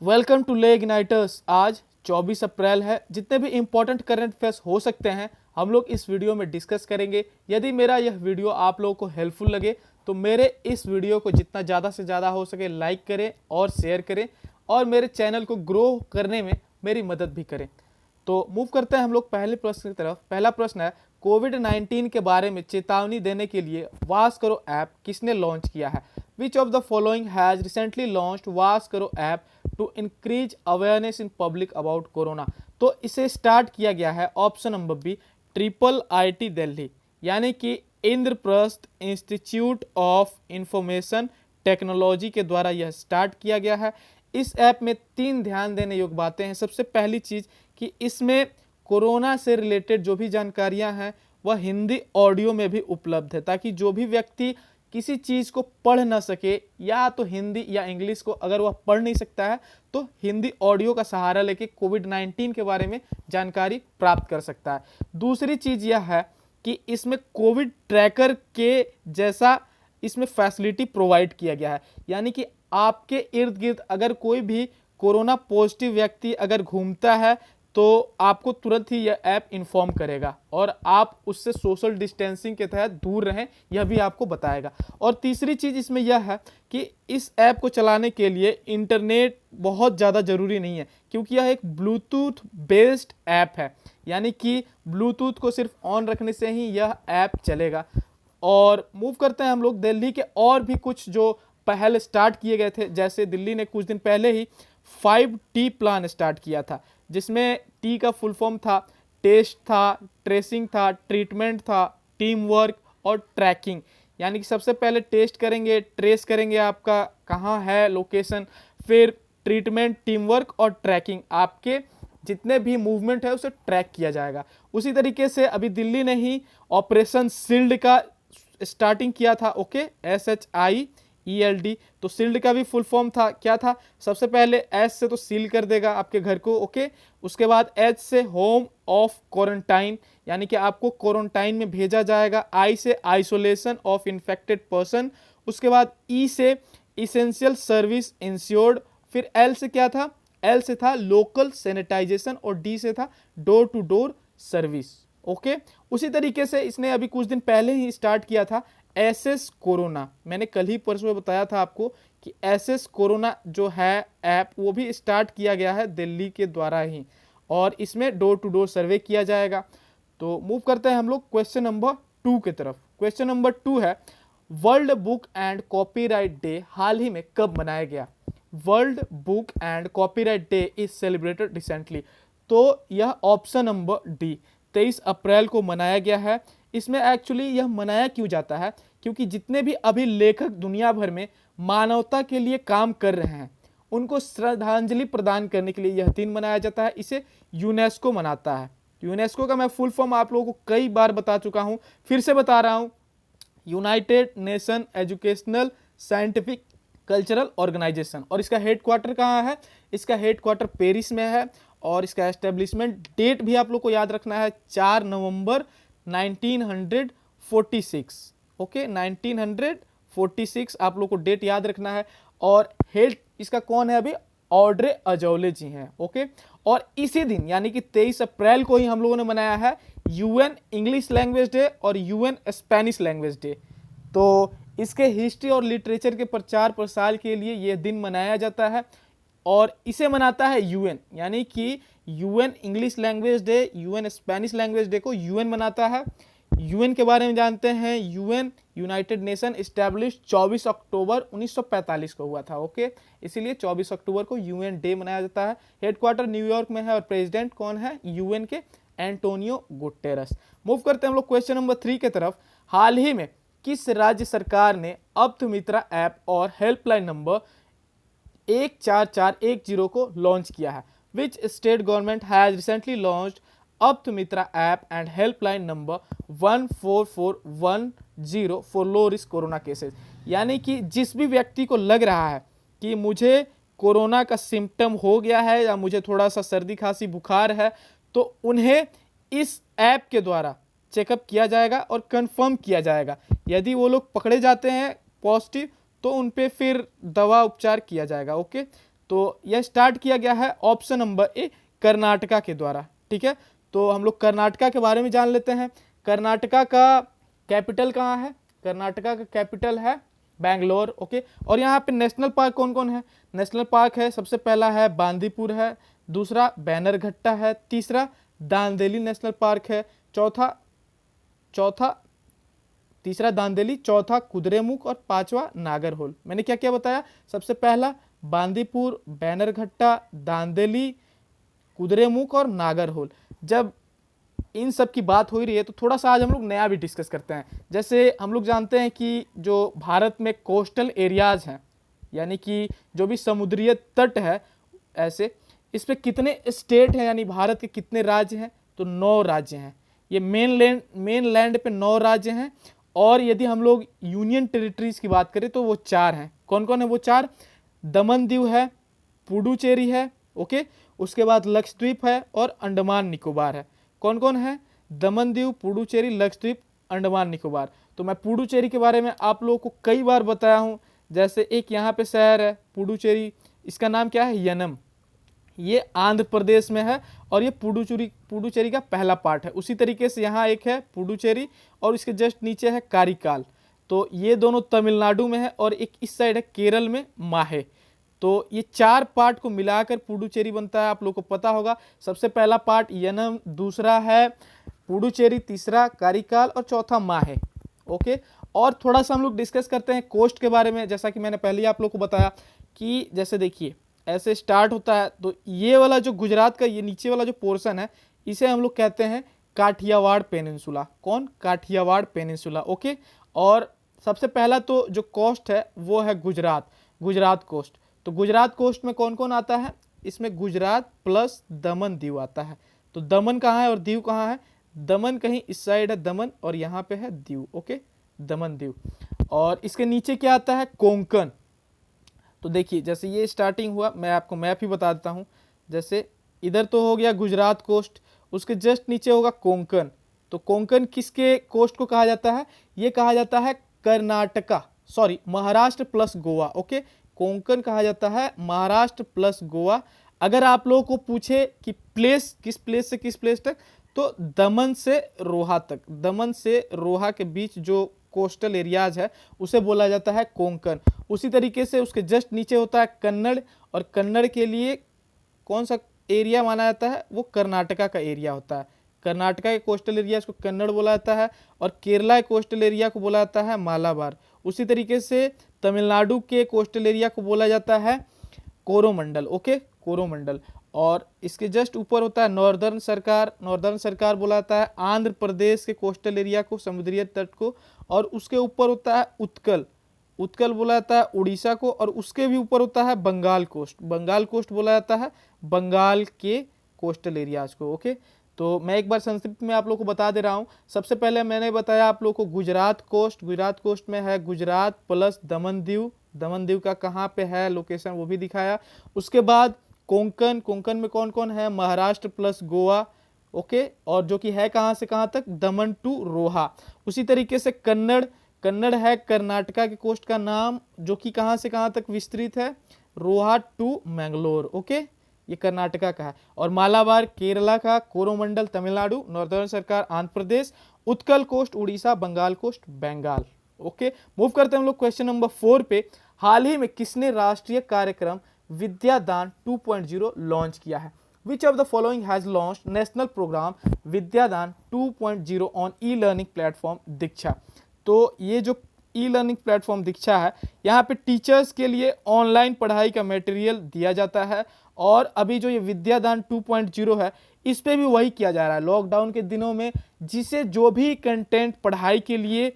Welcome to ले इग्नाइटर्स। आज 24 अप्रैल है। जितने भी इंपॉर्टेंट करंट अफेयर्स हो सकते हैं हम लोग इस वीडियो में डिस्कस करेंगे। यदि मेरा यह वीडियो आप लोगों को हेल्पफुल लगे तो मेरे इस वीडियो को जितना ज़्यादा से ज़्यादा हो सके लाइक करें और शेयर करें और मेरे चैनल को ग्रो करने में मेरी मदद भी करें। तो मूव करते हैं हम लोग पहले प्रश्न की तरफ। पहला प्रश्न है, कोविड-19 के बारे में चेतावनी देने के लिए वास करो ऐप किसने लॉन्च किया है? Which of the following has recently launched वास करो app to increase awareness in public about corona? तो इसे स्टार्ट किया गया है option number B, triple IT Delhi, यानी कि Indraprastha institute of information technology के द्वारा यह स्टार्ट किया गया है। इस ऐप में 3 ध्यान देने योग्य बातें हैं। सबसे पहली चीज़ कि इसमें कोरोना से रिलेटेड जो भी जानकारियां हैं वह हिंदी ऑडियो में भी उपलब्ध है, ताकि जो भी व्यक्ति किसी चीज़ को पढ़ ना सके या तो हिंदी या इंग्लिश को अगर वह पढ़ नहीं सकता है तो हिंदी ऑडियो का सहारा लेके कोविड-19 के बारे में जानकारी प्राप्त कर सकता है। दूसरी चीज़ यह है कि इसमें कोविड ट्रैकर के जैसा इसमें फैसिलिटी प्रोवाइड किया गया है, यानी कि आपके इर्द गिर्द अगर कोई भी कोरोना पॉजिटिव व्यक्ति अगर घूमता है तो आपको तुरंत ही यह ऐप इन्फॉर्म करेगा और आप उससे सोशल डिस्टेंसिंग के तहत दूर रहें, यह भी आपको बताएगा। और तीसरी चीज़ इसमें यह है कि इस ऐप को चलाने के लिए इंटरनेट बहुत ज़्यादा ज़रूरी नहीं है, क्योंकि यह एक ब्लूटूथ बेस्ड ऐप है, यानी कि ब्लूटूथ को सिर्फ ऑन रखने से ही यह ऐप चलेगा। और मूव करते हैं हम लोग दिल्ली के और भी कुछ जो पहल स्टार्ट किए गए थे। जैसे दिल्ली ने कुछ दिन पहले ही 5T प्लान स्टार्ट किया था, जिसमें टी का फुल फॉर्म था टेस्ट था, ट्रेसिंग था, ट्रीटमेंट था, टीम वर्क और ट्रैकिंग। यानी कि सबसे पहले टेस्ट करेंगे, ट्रेस करेंगे आपका कहाँ है लोकेशन, फिर ट्रीटमेंट, टीम वर्क और ट्रैकिंग, आपके जितने भी मूवमेंट है उसे ट्रैक किया जाएगा। उसी तरीके से अभी दिल्ली ने ही ऑपरेशन शील्ड का स्टार्टिंग किया था। Okay, SHIELD। तो शील्ड का भी फुल फॉर्म था, क्या था? सबसे पहले एस से तो सील कर देगा आपके घर को, ओके। उसके बाद एच से होम ऑफ क्वारंटाइन, यानी कि आपको क्वारंटाइन में भेजा जाएगा। आई से आइसोलेशन ऑफ इन्फेक्टेड पर्सन। उसके बाद ई से इसेंशियल सर्विस इंश्योर्ड। फिर एल से क्या था? एल से था लोकल सैनिटाइजेशन और डी से था door to door service, okay. उसी तरीके से इसने अभी कुछ दिन पहले ही स्टार्ट किया था एसएस कोरोना। मैंने कल ही परसों में बताया था आपको कि एसएस कोरोना जो है ऐप वो भी स्टार्ट किया गया है दिल्ली के द्वारा ही, और इसमें डोर टू डोर सर्वे किया जाएगा। तो मूव करते हैं हम लोग क्वेश्चन नंबर 2 की तरफ। क्वेश्चन नंबर 2 है, world book and copyright day हाल ही में कब मनाया गया? World book and copyright day is celebrated recently. तो यह ऑप्शन नंबर डी 23 अप्रैल को मनाया गया है। इसमें एक्चुअली यह मनाया क्यों जाता है? क्योंकि जितने भी अभी लेखक दुनिया भर में मानवता के लिए काम कर रहे हैं उनको श्रद्धांजलि प्रदान करने के लिए यह दिन मनाया जाता है। इसे यूनेस्को मनाता है। यूनेस्को का मैं फुल फॉर्म आप लोगों को कई बार बता चुका हूं, फिर से बता रहा हूं, United Nation Educational Scientific Cultural Organization. और इसका हेडक्वार्टर कहाँ है? इसका हेडक्वार्टर पेरिस में है। और इसका एस्टेब्लिशमेंट डेट भी आप लोग को याद रखना है, 4 नवंबर 1946, ओके। 1946 आप लोग को डेट याद रखना है। और हेड इसका कौन है? अभी ऑड्रे अजौले जी हैं, ओके। और इसी दिन यानी कि 23 अप्रैल को ही हम लोगों ने मनाया है UN इंग्लिश लैंग्वेज डे और UN स्पेनिश लैंग्वेज डे। तो इसके हिस्ट्री और लिटरेचर के प्रचार प्रसार के लिए यह दिन मनाया जाता है और इसे मनाता है UN, यानी कि UN English language day, UN Spanish language day को UN मनाता है। UN के बारे में जानते हैं, UN यूनाइटेड नेशन इस्टेब्लिश 24 अक्टूबर 1945 को हुआ था, ओके। इसीलिए 24 अक्टूबर को UN डे मनाया जाता है। हेडक्वार्टर न्यूयॉर्क में है और प्रेसिडेंट कौन है? UN के एंटोनियो गुटेरस। मूव करते हैं हम लोग क्वेश्चन नंबर 3 की तरफ। हाल ही में किस राज्य सरकार ने अब्धमित्रा ऐप और हेल्पलाइन नंबर 14410 को लॉन्च किया है? Which state government has recently launched अब्धमित्रा app and helpline number 14410 for low risk corona cases. यानी कि जिस भी व्यक्ति को लग रहा है कि मुझे कोरोना का सिम्टम हो गया है या मुझे थोड़ा सा सर्दी खांसी बुखार है, तो उन्हें इस ऐप के द्वारा चेकअप किया जाएगा और कंफर्म किया जाएगा। यदि वो लोग पकड़े जाते हैं पॉजिटिव तो उन पे फिर दवा उपचार किया जाएगा, ओके। तो यह स्टार्ट किया गया है ऑप्शन नंबर ए कर्नाटका के द्वारा। ठीक है, तो हम लोग कर्नाटका के बारे में जान लेते हैं। कर्नाटका का कैपिटल कहाँ है? कर्नाटका का कैपिटल है बैंगलोर। ओके, और यहाँ पे नेशनल पार्क कौन कौन है? नेशनल पार्क है, सबसे पहला है बांदीपुर है, दूसरा बैनरघट्टा है, तीसरा दांदेली नेशनल पार्क है, तीसरा दांदेली, चौथा कुद्रेमुख और पांचवा नागरहोल। मैंने क्या क्या बताया? सबसे पहला बांदीपुर, बैनरघट्टा, दांदेली, कुद्रेमुख और नागरहोल। जब इन सब की बात हो ही रही है तो थोड़ा सा आज हम लोग नया भी डिस्कस करते हैं। जैसे हम लोग जानते हैं कि जो भारत में कोस्टल एरियाज हैं, यानी कि जो भी समुद्रीय तट है, ऐसे इस पे कितने स्टेट हैं, यानी भारत के कितने राज्य हैं? तो 9 राज्य हैं। ये मेन लैंड पे 9 राज्य हैं, और यदि हम लोग यूनियन टेरिटरीज की बात करें तो वो 4 हैं। कौन कौन है वो 4? दमन दीव है, पुडुचेरी है, ओके, उसके बाद लक्षद्वीप है और अंडमान निकोबार है। कौन कौन है? दमन दीव, पुडुचेरी, लक्षद्वीप, अंडमान निकोबार। तो मैं पुडुचेरी के बारे में आप लोगों को कई बार बताया हूँ। जैसे एक यहाँ पे शहर है पुडुचेरी, इसका नाम क्या है? यनम। ये आंध्र प्रदेश में है और ये पुडुचेरी का पहला पार्ट है। उसी तरीके से यहाँ एक है पुडुचेरी और इसके जस्ट नीचे है कारिकाल। तो ये दोनों तमिलनाडु में है और एक इस साइड है केरल में माहे। तो ये 4 पार्ट को मिलाकर पुडुचेरी बनता है, आप लोग को पता होगा। सबसे पहला पार्ट यनम, दूसरा है पुडुचेरी, तीसरा कारिकाल और चौथा माहे। ओके, और थोड़ा सा हम लोग डिस्कस करते हैं कोस्ट के बारे में। जैसा कि मैंने पहले ही आप लोग को बताया कि जैसे देखिए ऐसे स्टार्ट होता है, तो ये वाला जो गुजरात का ये नीचे वाला जो पोर्शन है, इसे हम लोग कहते हैं काठियावाड़ पेनिनसुला। कौन? काठियावाड़ पेनिनसुला। ओके, और सबसे पहला तो जो कोस्ट है वो है गुजरात कोस्ट। तो गुजरात कोस्ट में कौन कौन आता है? इसमें गुजरात प्लस दमन दीव आता है। तो दमन कहाँ है और दीव कहाँ है? दमन कहीं इस साइड है दमन, और यहाँ पे है दीव। ओके, दमन दीव। और इसके नीचे क्या आता है? कोंकण। तो देखिए जैसे ये स्टार्टिंग हुआ, मैं आपको मैप ही बता देता हूँ। जैसे इधर तो हो गया गुजरात कोस्ट, उसके जस्ट नीचे होगा कोंकण। तो कोंकण किसके कोस्ट को कहा जाता है? ये कहा जाता है महाराष्ट्र प्लस गोवा। ओके, कोंकण कहा जाता है महाराष्ट्र प्लस गोवा। अगर आप लोगों को पूछे कि प्लेस, किस प्लेस से किस प्लेस तक, तो दमन से रोहा तक, दमन से रोहा के बीच जो कोस्टल एरियाज है उसे बोला जाता है कोंकण। उसी तरीके से उसके जस्ट नीचे होता है कन्नड़, और कन्नड़ के लिए कौन सा एरिया माना जाता है? वो कर्नाटका का एरिया होता है। कर्नाटका के कोस्टल एरिया को कन्नड़ बोला जाता है, और केरला के कोस्टल एरिया को बोला जाता है मालाबार। उसी तरीके से तमिलनाडु के कोस्टल एरिया को बोला जाता है कोरोमंडल। ओके, कोरोमंडल। और इसके जस्ट ऊपर होता है नॉर्दर्न सरकार बोला जाता है आंध्र प्रदेश के कोस्टल एरिया को, समुद्री तट को। और उसके ऊपर होता है उत्कल बोला जाता है उड़ीसा को, और उसके भी ऊपर होता है बंगाल कोस्ट बोला जाता है बंगाल के कोस्टल एरियाज को। ओके, तो मैं एक बार संक्षिप्त में आप लोग को बता दे रहा हूँ। सबसे पहले मैंने बताया आप लोग को गुजरात कोस्ट में है गुजरात प्लस दमन दीव का कहाँ पे है लोकेशन वो भी दिखाया। उसके बाद कोंकण में कौन कौन है? महाराष्ट्र प्लस गोवा। ओके, और जो कि है कहाँ से कहाँ तक? दमन टू रोहा। उसी तरीके से कन्नड़ है कर्नाटका के कोस्ट का नाम, जो कि कहाँ से कहाँ तक विस्तृत है? रोहा टू मैंगलोर। ओके, ये कर्नाटका का है। और मालाबार केरला का, Coromandel Tamil Nadu, northern Sarkar Andhra Pradesh, Utkal coast Orissa, Bengal coast Bengal. Okay, move करते हैं हम लोग क्वेश्चन नंबर 4 पे। हाल ही में किसने राष्ट्रीय कार्यक्रम विद्यादान 2.0 लॉन्च किया है? Which of the following has launched national program Vidyadaan 2.0 on e-learning platform दीक्षा? तो ये जो ई-लर्निंग प्लेटफॉर्म दीक्षा है, यहाँ पे टीचर्स के लिए ऑनलाइन पढ़ाई का मटेरियल दिया जाता है। और अभी जो ये विद्यादान 2.0 है, इस पे भी वही किया जा रहा है लॉकडाउन के दिनों में। जिसे जो भी कंटेंट पढ़ाई के लिए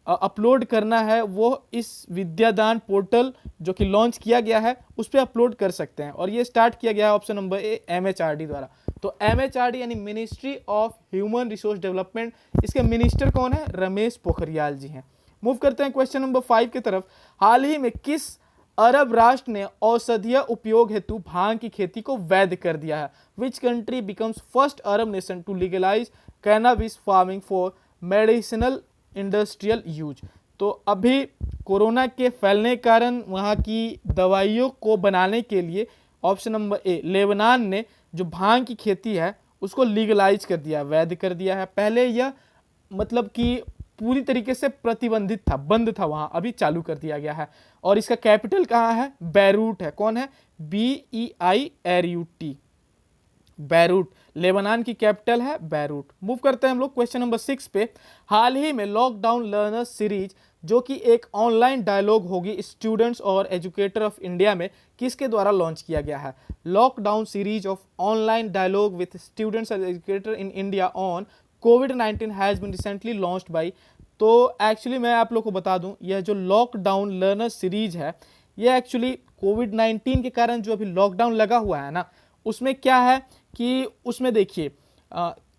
अपलोड करना है वो इस विद्यादान पोर्टल जो कि लॉन्च किया गया है उस पर अपलोड कर सकते हैं। और ये स्टार्ट किया गया है ऑप्शन नंबर ए MHRD द्वारा। तो MHRD यानी ministry of human resource development, इसके मिनिस्टर कौन है? रमेश पोखरियाल जी हैं। मूव करते हैं क्वेश्चन नंबर 5 की तरफ। हाल ही में किस अरब राष्ट्र ने औषधीय उपयोग हेतु भांग की खेती को वैध कर दिया है? Which country becomes first Arab nation to legalise cannabis farming for medicinal industrial use? तो अभी कोरोना के फैलने के कारण वहाँ की दवाइयों को बनाने के लिए ऑप्शन नंबर ए, लेबनान ने जो भांग की खेती है उसको लीगलाइज कर दिया, वैध कर दिया है। पहले यह मतलब कि पूरी तरीके से प्रतिबंधित था, बंद था वहां, अभी चालू कर दिया गया है। और इसका कैपिटल कहाँ है? बैरूट है। कौन है? BEIRUT, बैरूट, लेबनान की कैपिटल है बैरूट। मूव करते हैं हम लोग क्वेश्चन नंबर 6 पे। हाल ही में लॉकडाउन लर्नर्स सीरीज, जो कि एक ऑनलाइन डायलॉग होगी स्टूडेंट्स और एजुकेटर ऑफ इंडिया में, किसके द्वारा लॉन्च किया गया है? Lockdown series of online dialogue with students and educator in India on कोविड-19 has been recently launched by. तो एक्चुअली मैं आप लोग को बता दूं, यह जो लॉकडाउन लर्नर सीरीज है, यह एक्चुअली कोविड-19 के कारण जो अभी लॉकडाउन लगा हुआ है ना, उसमें क्या है कि उसमें देखिए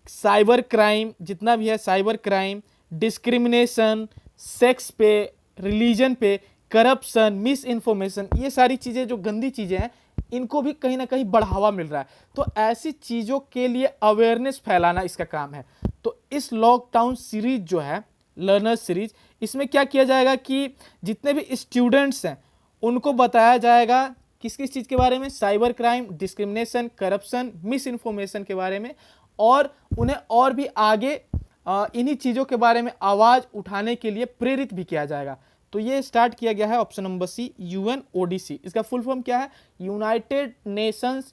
साइबर क्राइम जितना भी है, साइबर क्राइम, डिस्क्रिमिनेशन, सेक्स पे, रिलीजन पे, करप्शन, मिस इन्फॉर्मेशन, ये सारी चीज़ें जो गंदी चीज़ें हैं, इनको भी कहीं ना कहीं बढ़ावा मिल रहा है। तो ऐसी चीज़ों के लिए अवेयरनेस फैलाना इसका काम है। तो इस लॉकडाउन सीरीज जो है, लर्नर सीरीज, इसमें क्या किया जाएगा कि जितने भी स्टूडेंट्स हैं उनको बताया जाएगा किस किस चीज़ के बारे में? Cyber crime, discrimination, corruption, miss information के बारे में, और उन्हें और भी आगे इन्हीं चीज़ों के बारे में आवाज़ उठाने के लिए प्रेरित भी किया जाएगा। तो ये स्टार्ट किया गया है ऑप्शन नंबर सी, UNODC। इसका फुल फॉर्म क्या है? United Nations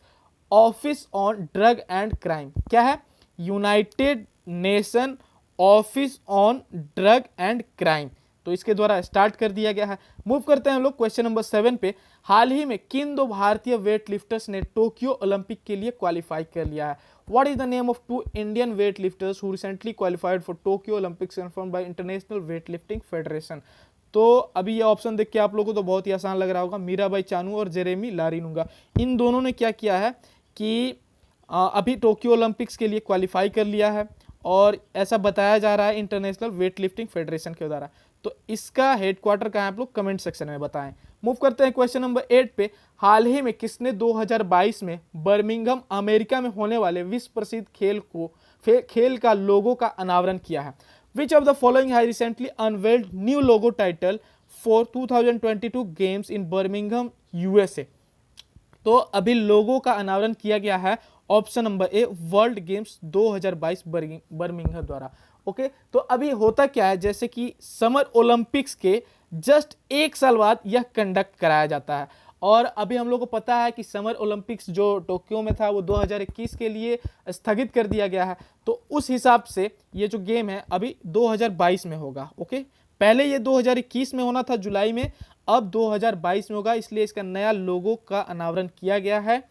office on drug and crime. क्या है? United nation office on drug and crime. तो इसके द्वारा स्टार्ट कर दिया गया है। मूव करते हैं हम लोग क्वेश्चन नंबर 7 पे। हाल ही में किन दो भारतीय वेट लिफ्टर्स ने टोक्यो ओलंपिक के लिए क्वालिफाई कर लिया है? What is the name of two Indian weight lifters who recently qualified for Tokyo Olympics confirmed by International Weight Lifting Federation? तो अभी ये ऑप्शन देख के आप लोगों को तो बहुत ही आसान लग रहा होगा, मीराबाई चानू और जेरेमी लारिनुंगा। इन दोनों ने क्या किया है कि अभी टोक्यो ओलंपिक्स के लिए क्वालिफाई कर लिया है, और ऐसा बताया जा रहा है इंटरनेशनल वेट लिफ्टिंग फेडरेशन के द्वारा। तो इसका हेडक्वार्टर कहाँ है आप लोग कमेंट सेक्शन में बताएं। मूव करते हैं क्वेश्चन नंबर 8 पे। हाल ही में किसने 2022 में बर्मिंघम अमेरिका में होने वाले विश्व प्रसिद्ध खेल का लोगो का अनावरण किया है? Which of the following has recently unveiled new logo title for 2022 games in Birmingham, USA? तो अभी लोगो का अनावरण किया गया है option number A, world games 2022 Birmingham द्वारा। ओके, तो अभी होता क्या है, जैसे कि समर ओलंपिक्स के जस्ट एक साल बाद यह कंडक्ट कराया जाता है, और अभी हम लोग को पता है कि समर ओलंपिक्स जो टोक्यो में था वो 2021 के लिए स्थगित कर दिया गया है। तो उस हिसाब से ये जो गेम है अभी 2022 में होगा। ओके, पहले ये 2021 में होना था जुलाई में, अब 2022 में होगा, इसलिए इसका नया लोगो का अनावरण किया गया है।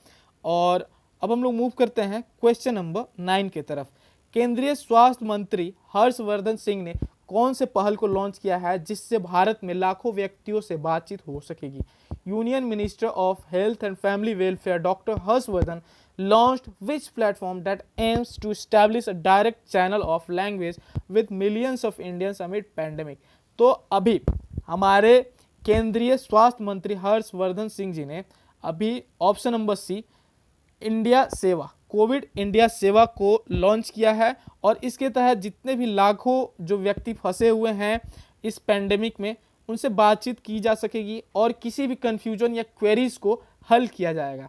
और अब हम लोग मूव करते हैं क्वेश्चन नंबर 9 की तरफ। केंद्रीय स्वास्थ्य मंत्री हर्षवर्धन सिंह ने कौन से पहल को लॉन्च किया है जिससे भारत में लाखों व्यक्तियों से बातचीत हो सकेगी? Union minister of health and family welfare doctor Harshvardhan launched which platform that aims to establish a direct channel of language with millions of Indians amid pandemic? तो अभी हमारे केंद्रीय स्वास्थ्य मंत्री हर्षवर्धन सिंह जी ने अभी ऑप्शन नंबर सी, इंडिया सेवा, कोविड इंडिया सेवा को लॉन्च किया है, और इसके तहत जितने भी लाखों जो व्यक्ति फंसे हुए हैं इस पैंडेमिक में, उनसे बातचीत की जा सकेगी और किसी भी कंफ्यूजन या क्वेरीज को हल किया जाएगा।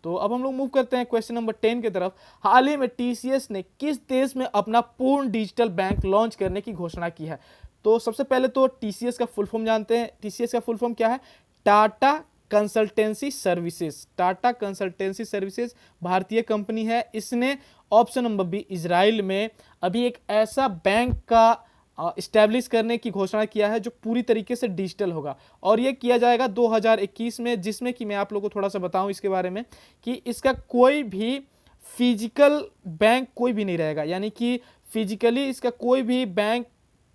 तो अब हम लोग मूव करते हैं क्वेश्चन नंबर 10 की तरफ। हाल ही में TCS ने किस देश में अपना पूर्ण डिजिटल बैंक लॉन्च करने की घोषणा की है? तो सबसे पहले तो TCS का फुल फॉर्म जानते हैं। TCS का फुल फॉर्म क्या है? Tata consultancy services. Tata consultancy services भारतीय कंपनी है। इसने ऑप्शन नंबर बी, इजराइल में अभी एक ऐसा बैंक का इस्टेब्लिश करने की घोषणा किया है जो पूरी तरीके से डिजिटल होगा, और ये किया जाएगा 2021 में, जिसमें कि मैं आप लोगों को थोड़ा सा बताऊं इसके बारे में कि इसका कोई भी फिजिकल बैंक कोई भी नहीं रहेगा, यानी कि फिजिकली इसका कोई भी बैंक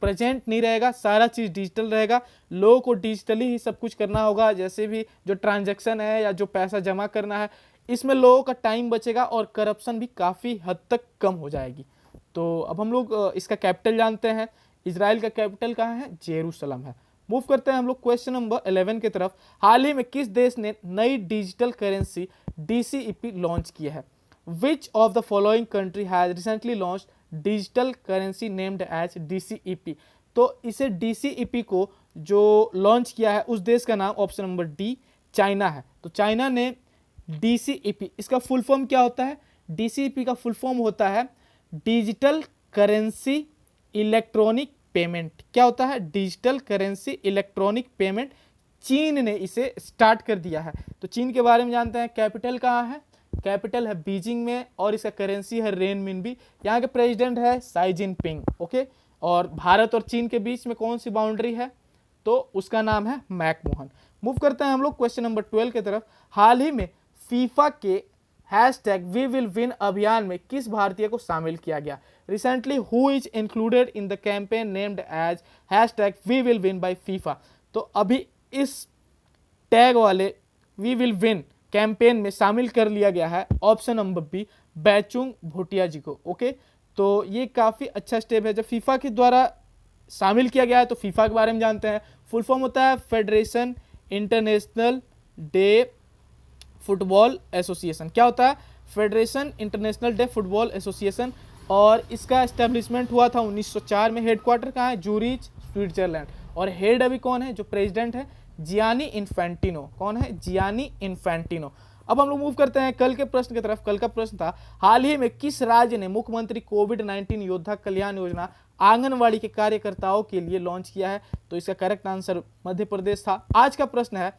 प्रेजेंट नहीं रहेगा, सारा चीज़ डिजिटल रहेगा। लोगों को डिजिटली ही सब कुछ करना होगा, जैसे भी जो ट्रांजैक्शन है या जो पैसा जमा करना है, इसमें लोगों का टाइम बचेगा और करप्शन भी काफ़ी हद तक कम हो जाएगी। तो अब हम लोग इसका कैपिटल जानते हैं। इजराइल का कैपिटल कहाँ है? जेरूसलम है। मूव करते हैं हम लोग क्वेश्चन नंबर 11 की तरफ। हाल ही में किस देश ने नई डिजिटल करेंसी DCEP लॉन्च किया है? Which of the following country has recently launch digital currency named as DCEP? तो इसे DCEP को जो लॉन्च किया है उस देश का नाम ऑप्शन नंबर डी, चाइना है। तो चाइना ने DCEP, इसका फुल फॉर्म क्या होता है? DCEP का फुल फॉर्म होता है डिजिटल करेंसी इलेक्ट्रॉनिक पेमेंट। क्या होता है? Digital currency electronic payment. चीन ने इसे स्टार्ट कर दिया है। तो चीन के बारे में जानते हैं। कैपिटल कहाँ है? कैपिटल है बीजिंग में, और इसका करेंसी है रेनमिनबी। यहाँ के प्रेसिडेंट है साई जिनपिंग। ओके, और भारत और चीन के बीच में कौन सी बाउंड्री है? तो उसका नाम है मैकमोहन। मूव करते हैं हम लोग क्वेश्चन नंबर 12 की तरफ। हाल ही में फीफा के #वी विल विन अभियान में किस भारतीय को शामिल किया गया? Recently who is included in the campaign named as #we will win by FIFA. तो अभी इस टैग वाले वी विल विन कैंपेन में शामिल कर लिया गया है option number B, Baichung Bhutia ji को। ओके, तो ये काफ़ी अच्छा स्टेप है जब फीफा के द्वारा शामिल किया गया है। तो फीफा के बारे में जानते हैं। फुल फॉर्म होता है federation international day football association. क्या होता है? Federation international day football association. और इसका एस्टेब्लिशमेंट हुआ था 1904 में। हेडक्वार्टर कहाँ है? Zurich, Switzerland. और हेड अभी कौन है? जो प्रेसिडेंट है जियानी इन्फेंटिनो। कौन है? Gianni Infantino. अब हम लोग मूव करते हैं कल के प्रश्न की तरफ। कल का प्रश्न था, हाल ही में किस राज्य ने मुख्यमंत्री कोविड-19 योद्धा कल्याण योजना आंगनवाड़ी के कार्यकर्ताओं के लिए लॉन्च किया है? तो इसका करेक्ट आंसर मध्य प्रदेश था। आज का प्रश्न है,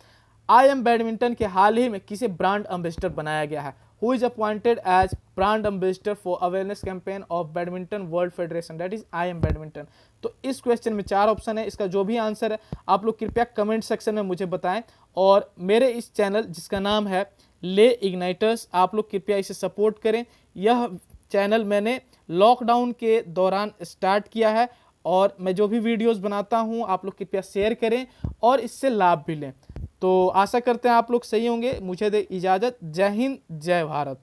IM बैडमिंटन के हाल ही में किसे ब्रांड एम्बेसडर बनाया गया है? Who is appointed as brand ambassador for awareness campaign of Badminton World Federation, that is IM badminton. तो इस क्वेश्चन में 4 ऑप्शन है। इसका जो भी आंसर है आप लोग कृपया कमेंट सेक्शन में मुझे बताएं। और मेरे इस चैनल जिसका नाम है ले इग्नाइटर्स, आप लोग कृपया इसे सपोर्ट करें। यह चैनल मैंने लॉकडाउन के दौरान स्टार्ट किया है, और मैं जो भी वीडियोस बनाता हूं आप लोग कृपया शेयर करें और इससे लाभ भी लें। तो आशा करते हैं आप लोग सही होंगे। मुझे दे इजाज़त। जय हिंद, जय भारत।